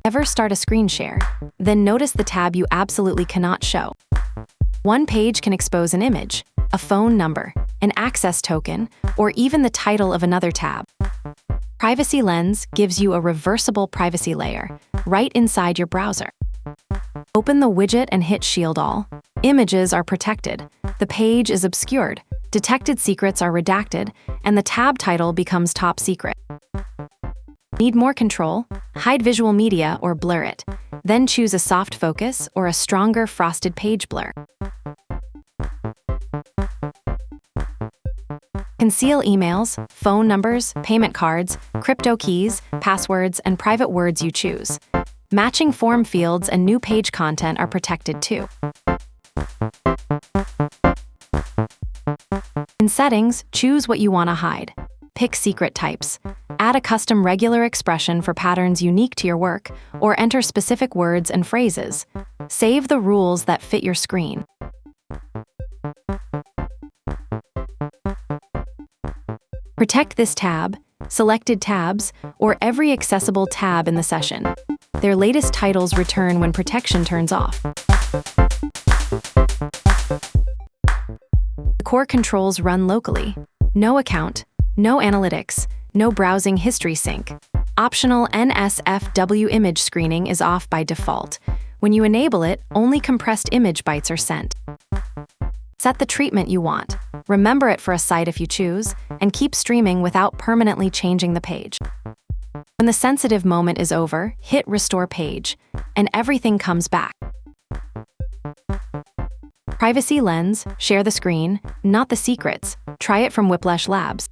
Ever start a screen share? Then notice the tab you absolutely cannot show. One page can expose an image, a phone number, an access token, or even the title of another tab. Privacy Lens gives you a reversible privacy layer right inside your browser. Open the widget and hit Shield All. Images are protected, the page is obscured, detected secrets are redacted, and the tab title becomes top secret. Need more control? Hide visual media or blur it. Then choose a soft focus or a stronger frosted page blur. Conceal emails, phone numbers, payment cards, crypto keys, passwords, and private words you choose. Matching form fields and new page content are protected too. In settings, choose what you want to hide. Pick secret types. Add a custom regular expression for patterns unique to your work, or enter specific words and phrases. Save the rules that fit your screen. Protect this tab, selected tabs, or every accessible tab in the session. Their latest titles return when protection turns off. The core controls run locally. No account, no analytics, no browsing history sync. Optional NSFW image screening is off by default. When you enable it, only compressed image bytes are sent. Set the treatment you want. Remember it for a site if you choose, and keep streaming without permanently changing the page. When the sensitive moment is over, hit Restore Page, and everything comes back. Privacy Lens, share the screen, not the secrets. Try it from Wiplash Labs.